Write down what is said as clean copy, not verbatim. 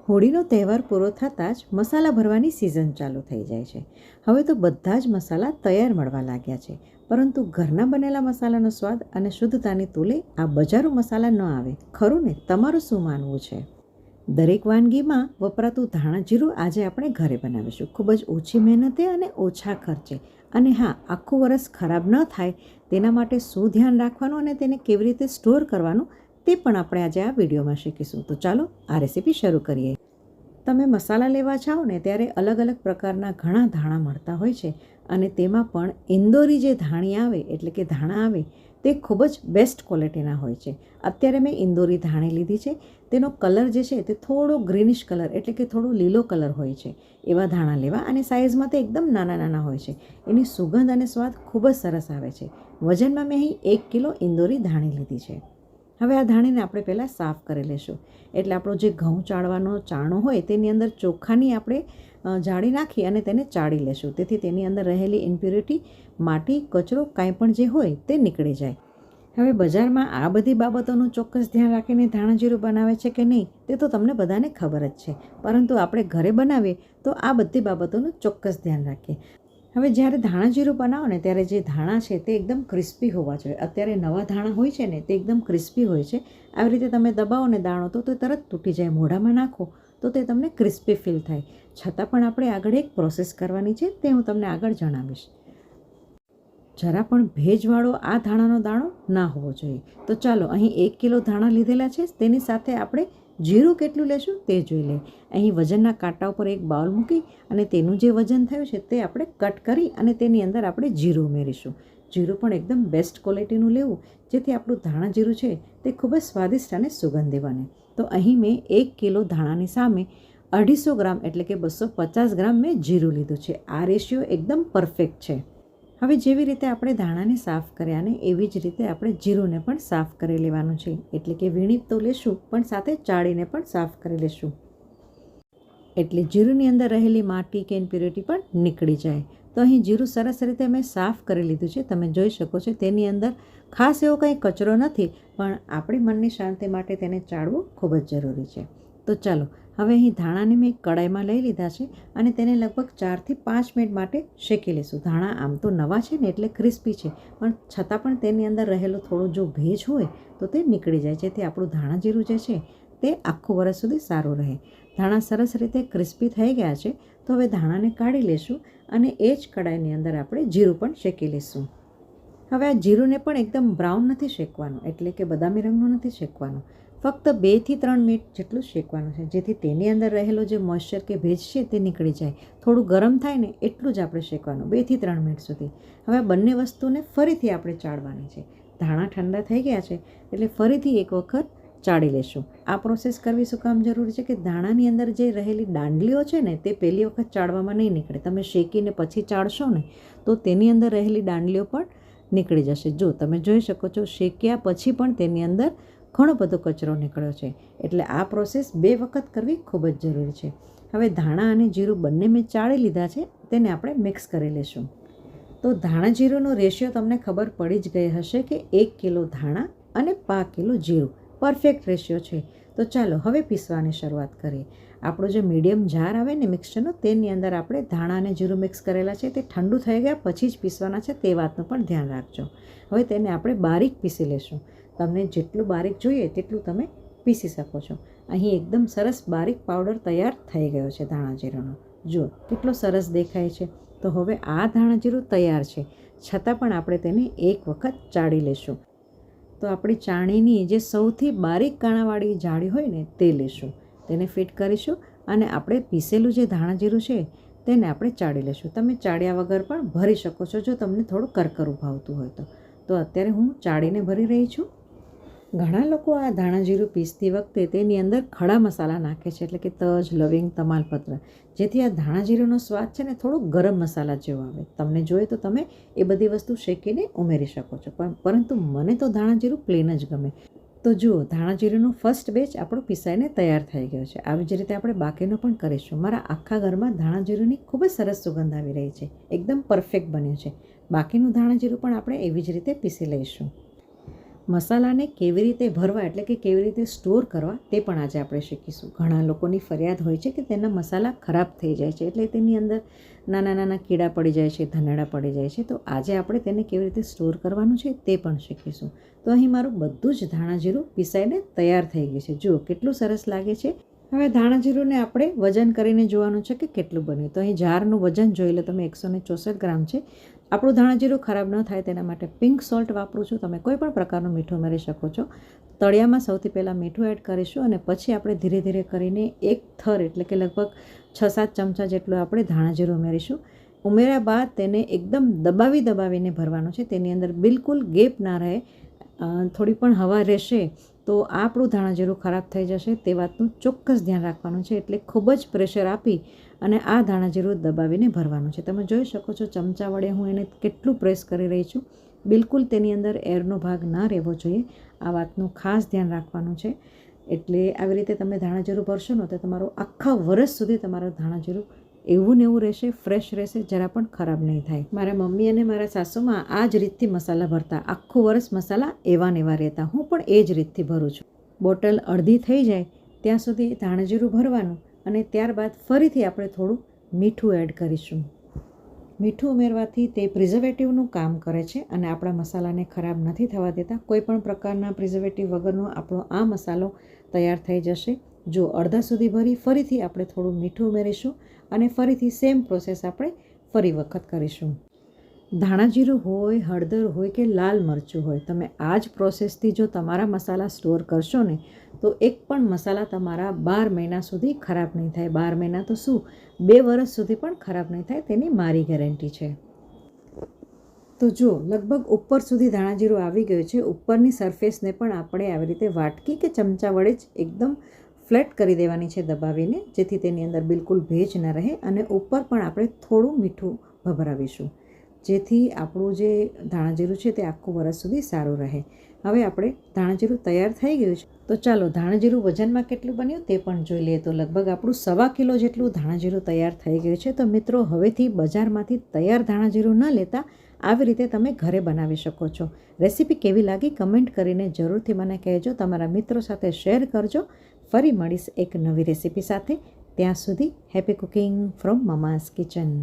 હોળીનો તહેવાર પૂરો થતાં જ મસાલા ભરવાની સિઝન ચાલુ થઈ જાય છે. હવે તો બધા જ મસાલા તૈયાર મળવા લાગ્યા છે, પરંતુ ઘરના બનેલા મસાલાનો સ્વાદ અને શુદ્ધતાની તુલે આ બજારો મસાલા ન આવે. ખરું ને? તમારું શું માનવું છે? દરેક વાનગીમાં વપરાતું ધાણા જીરું આજે આપણે ઘરે બનાવીશું, ખૂબ જ ઓછી મહેનતે અને ઓછા ખર્ચે. અને હા, આખું વરસ ખરાબ ન થાય તેના માટે શું ધ્યાન રાખવાનું અને તેને કેવી રીતે સ્ટોર કરવાનું તે પણ આપણે આજે આ વિડીયોમાં શીખીશું. તો ચાલો આ રેસીપી શરૂ કરીએ. તમે મસાલા લેવા જાઓ ને ત્યારે અલગ અલગ પ્રકારના ઘણા ધાણા મળતા હોય છે, અને તેમાં પણ ઇન્દોરી જે ધાણી આવે એટલે કે ધાણા આવે તે ખૂબ જ બેસ્ટ ક્વોલિટીના હોય છે. અત્યારે મેં ઇન્દોરી ધાણી લીધી છે. તેનો કલર જે છે તે થોડો ગ્રીનિશ કલર એટલે કે થોડો લીલો કલર હોય છે. એવા ધાણા લેવા, અને સાઇઝમાં તે એકદમ નાના નાના હોય છે. એની સુગંધ અને સ્વાદ ખૂબ જ સરસ આવે છે. વજનમાં મેં અહીં 1 કિલો ઇન્દોરી ધાણી લીધી છે. હવે આ ધાણીને આપણે પહેલાં સાફ કરી લઈશું. એટલે આપણો જે ઘઉં ચાળવાનો ચાળણો હોય તેની અંદર ચોખાની આપણે જાળી નાખી અને તેને ચાળી લેશું. તેથી તેની અંદર રહેલી ઇમ્પ્યુરિટી, માટી, કચરો કાંઈ પણ જે હોય તે નીકળી જાય. હવે બજારમાં આ બધી બાબતોનું ચોક્કસ ધ્યાન રાખીને ધાણા જીરું બનાવે છે કે નહીં તે તો તમને બધાને ખબર જ છે, પરંતુ આપણે ઘરે બનાવીએ તો આ બધી બાબતોનું ચોક્કસ ધ્યાન રાખીએ. હવે જ્યારે ધાણા જીરું બનાવો ને ત્યારે જે ધાણા છે તે એકદમ ક્રિસ્પી હોવા જોઈએ. અત્યારે નવા ધાણા હોય છે ને તે એકદમ ક્રિસ્પી હોય છે. આવી રીતે તમે દબાવો ને દાણો તો તે તરત તૂટી જાય. મોઢામાં નાખો તો તે તમને ક્રિસ્પી ફીલ થાય. છતાં પણ આપણે આગળ એક પ્રોસેસ કરવાની છે, તે હું તમને આગળ જણાવીશ. જરા પણ ભેજવાળો આ ધાણાનો દાણો ના હોવો જોઈએ. તો ચાલો, અહીં 1 કિલો ધાણા લીધેલા છે, તેની સાથે આપણે જીરું કેટલું લેશું તે જોઈ લઈએ. અહીં વજનના કાંટા ઉપર એક બાઉલ મૂકી અને તેનું જે વજન થયું છે તે આપણે કટ કરી અને તેની અંદર આપણે જીરું ઉમેરીશું. જીરું પણ એકદમ બેસ્ટ ક્વોલિટીનું લેવું, જેથી આપણું ધાણા જીરું છે તે ખૂબ જ સ્વાદિષ્ટ અને સુગંધી બને. તો અહીં મેં 1 કિલો ધાણાની સામે 250 ગ્રામ એટલે કે 250 ગ્રામ મેં જીરું લીધું છે. આ રેશિયો એકદમ પરફેક્ટ છે. હવે જેવી રીતે આપણે ધાણાને સાફ કર્યા ને એવી જ રીતે આપણે જીરુંને પણ સાફ કરી લેવાનું છે. એટલે કે વીણી તો લેશું પણ સાથે ચાળીને પણ સાફ કરી લેશું, એટલે જીરુંની અંદર રહેલી માટી કે ઇમ્પ્યુરિટી પણ નીકળી જાય. તો અહીં જીરું સરસ રીતે મેં સાફ કરી લીધું છે. તમે જોઈ શકો છો તેની અંદર ખાસ એવો કંઈ કચરો નથી, પણ આપણી મનની શાંતિ માટે તેને ચાળવું ખૂબ જ જરૂરી છે. તો ચાલો, હવે અહીં ધાણાને મેં કડાઈમાં લઈ લીધા છે અને તેને લગભગ 4 થી 5 મિનિટ માટે શેકી લઈશું. ધાણા આમ તો નવા છે ને એટલે ક્રિસ્પી છે, પણ છતાં પણ તેની અંદર રહેલો થોડો જો ભેજ હોય તો તે નીકળી જાય, જેથી આપણું ધાણા જીરું જે છે તે આખું વરસ સુધી સારું રહે. ધાણા સરસ રીતે ક્રિસ્પી થઈ ગયા છે. તો હવે ધાણાને કાઢી લેશું અને એ જ કડાઈની અંદર આપણે જીરું પણ શેકી લઈશું. હવે આ જીરુંને પણ એકદમ બ્રાઉન નથી શેકવાનું, એટલે કે બદામી રંગનું નથી શેકવાનું. ફક્ત 2 થી 3 મિનિટ જેટલું શેકવાનું છે, જેથી તેની અંદર રહેલો જે મોઇશ્ચર કે ભેજ છે તે નીકળી જાય. થોડું ગરમ થાય ને એટલું જ આપણે શેકવાનું, 2 થી 3 મિનિટ સુધી. હવે બંને વસ્તુને ફરીથી આપણે ચાળવાની છે. ધાણા ઠંડા થઈ ગયા છે એટલે ફરીથી એક વખત ચાળી લેશું. આ પ્રોસેસ કરવી શું કામ જરૂરી છે કે ધાણાની અંદર જે રહેલી દાંડલીઓ છે ને તે પહેલી વખત ચાળવામાં નહીં નીકળે. તમે શેકીને પછી ચાળશો ને તો તેની અંદર રહેલી દાંડલીઓ પણ નીકળી જશે. જો તમે જોઈ શકો છો, શેક્યા પછી પણ તેની અંદર ઘણો બધો કચરો નીકળ્યો છે. એટલે આ પ્રોસેસ 2 વખત કરવી ખૂબ જ જરૂરી છે. હવે ધાણા અને જીરું બંને મેં ચાળી લીધા છે, તેને આપણે મિક્સ કરી લઈશું. તો ધાણા જીરુંનો રેશિયો તમને ખબર પડી જ ગઈ હશે કે 1 કિલો ધાણા અને 5 કિલો જીરું પરફેક્ટ રેશિયો છે. તો ચાલો હવે પીસવાની શરૂઆત કરીએ. આપણો જે મીડિયમ જાર આવે ને મિક્સરનો, તેની અંદર આપણે ધાણા અને જીરું મિક્સ કરેલા છે તે ઠંડુ થઈ ગયા પછી જ પીસવાના છે, તે વાતનું પણ ધ્યાન રાખજો. હવે તેને આપણે બારીક પીસી લેશું. તમને જેટલું બારીક જોઈએ તેટલું તમે પીસી શકો છો. અહીં એકદમ સરસ બારીક પાવડર તૈયાર થઈ ગયો છે ધાણા જીરુંનો. જુઓ કેટલો સરસ દેખાય છે. તો હવે આ ધાણા જીરું તૈયાર છે, છતાં પણ આપણે તેને એક વખત ચાળી લેશું. તો આપણી ચાણીની જે સૌથી બારીક કાણાવાળી જાળી હોય ને તે લેશું, તેને ફિટ કરીશું અને આપણે પીસેલું જે ધાણા જીરું છે તેને આપણે ચાળી લેશું. તમે ચાળ્યા વગર પણ ભરી શકો છો જો તમને થોડું કરકરું ભાવતું હોય તો. તો અત્યારે હું ચાળીને ભરી રહી છું. ઘણા લોકો આ ધાણા જીરું પીસતી વખતે તેની અંદર ખડા મસાલા નાખે છે, એટલે કે તજ, લવિંગ, તમાલપત્ર, જેથી આ ધાણા જીરુંનો સ્વાદ છે ને થોડું ગરમ મસાલા જેવો આવે. તમને જોઈએ તો તમે એ બધી વસ્તુ શેકીને ઉમેરી શકો છો, પરંતુ મને તો ધાણા જીરું પ્લેન જ ગમે. તો જુઓ, ધાણા જીરુંનું ફર્સ્ટ બેચ આપણું પીસાઈને તૈયાર થઈ ગયો છે. આવી જ રીતે આપણે બાકીનો પણ કરીશું. મારા આખા ઘરમાં ધાણા જીરુંની ખૂબ જ સરસ સુગંધ આવી રહી છે. એકદમ પરફેક્ટ બન્યું છે. બાકીનું ધાણા જીરું પણ આપણે એવી જ રીતે પીસી લઈશું. મસાલાને કેવી રીતે ભરવા એટલે કે કેવી રીતે સ્ટોર કરવા તે પણ આજે આપણે શીખીશું. ઘણા લોકોની ફરિયાદ હોય છે કે તેના મસાલા ખરાબ થઈ જાય છે, એટલે તેની અંદર નાના નાના કીડા પડી જાય છે, ધનેડા પડી જાય છે. તો આજે આપણે તેને કેવી રીતે સ્ટોર કરવાનું છે તે પણ શીખીશું. તો અહીં મારું બધું જ ધાણા જીરું પીસાઈને તૈયાર થઈ ગયું છે. જુઓ કેટલું સરસ લાગે છે. હવે ધાણા જીરુંને આપણે વજન કરીને જોવાનું છે કે કેટલું બન્યું. તો અહીં જારનું વજન જોઈ લો તમે, 164 ગ્રામ છે. આપણું ધાણા જીરું ખરાબ ન થાય તેના માટે પિંક સોલ્ટ વાપરું છું. તમે કોઈ પણ પ્રકારનું મીઠું ઉમેરી શકો છો. તળિયામાં સૌથી પહેલાં મીઠું એડ કરીશું અને પછી આપણે ધીરે ધીરે કરીને એક થર એટલે કે લગભગ 6-7 ચમચા જેટલું આપણે ધાણા જીરું ઉમેરીશું. ઉમેર્યા બાદ તેને એકદમ દબાવીને ભરવાનું છે. તેની અંદર બિલકુલ ગેપ ના રહે. થોડી પણ હવા રહેશે તો આપણું ધાણા જીરું ખરાબ થઈ જશે, તે વાતનું ચોક્કસ ધ્યાન રાખવાનું છે. એટલે ખૂબ જ પ્રેશર આપી અને આ ધાણા જીરું દબાવીને ભરવાનું છે. તમે જોઈ શકો છો ચમચા વડે હું એને કેટલું પ્રેસ કરી રહી છું. બિલકુલ તેની અંદર એરનો ભાગ ના રહેવો જોઈએ, આ વાતનું ખાસ ધ્યાન રાખવાનું છે. એટલે આવી રીતે તમે ધાણા જીરું ભરશો ને તો તમારું આખા વર્ષ સુધી તમારું ધાણા જીરું એવું ને એવું રહેશે, ફ્રેશ રહેશે, જરા પણ ખરાબ નહીં થાય. મારા મમ્મી અને મારા સાસુમાં આ જ રીતથી મસાલા ભરતા. આખું વર્ષ મસાલા એવા ને એવા રહેતા. હું પણ એ જ રીતથી ભરું છું. બોટલ અડધી થઈ જાય ત્યાં સુધી ધાણા જીરું ભરવાનું અને ત્યારબાદ ફરીથી આપણે થોડું મીઠું એડ કરીશું. મીઠું ઉમેરવાથી તે પ્રિઝર્વેટિવનું કામ કરે છે અને આપણા મસાલાને ખરાબ નથી થવા દેતા. કોઈ પણ પ્રકારના પ્રિઝર્વેટિવ વગરનો આપણો આ મસાલો તૈયાર થઈ જશે. જો અડધા સુધી ભરી ફરીથી આપણે થોડું મીઠું ઉમેરીશું અને ફરીથી સેમ પ્રોસેસ આપણે ફરી વખત કરીશું. ધાણા જીરું હોય, હળદર હોય કે લાલ મરચું હોય, તમે આ જ પ્રોસેસથી જો તમારા મસાલા સ્ટોર કરશો ને તો એક પણ મસાલા તમારા 12 મહિના સુધી ખરાબ નહીં થાય. 12 મહિના તો શું, 2 વર્ષ સુધી પણ ખરાબ નહીં થાય, તેની મારી ગેરંટી છે. તો જો લગભગ ઉપર સુધી ધાણા જીરું આવી ગયું છે. ઉપરની સરફેસને પણ આપણે આવી રીતે વાટકી કે ચમચા વડે જ એકદમ ફ્લેટ કરી દેવાની છે દબાવીને, જેથી તેની અંદર બિલકુલ ભેજ ન રહે. અને ઉપર પણ આપણે થોડું મીઠું ભભરાવીશું, જેથી આપણું જે ધાણા જીરું છે તે આખું વર્ષ સુધી સારું રહે. હવે આપણે ધાણા જીરું તૈયાર થઈ ગયું છે. તો ચાલો ધાણા જીરું વજનમાં કેટલું બન્યું તે પણ જોઈ લઈએ. તો લગભગ આપણું 1.25 કિલો જેટલું ધાણા જીરું તૈયાર થઈ ગયું છે. તો મિત્રો હવેથી બજારમાંથી તૈયાર ધાણા જીરું ન લેતા આવી રીતે તમે ઘરે બનાવી શકો છો. રેસીપી કેવી લાગી કમેન્ટ કરીને જરૂરથી મને કહેજો. તમારા મિત્રો સાથે શેર કરજો. ફરી મળીશ એક નવી રેસીપી સાથે. ત્યાં સુધી હેપી કુકિંગ ફ્રોમ મમાસ કિચન.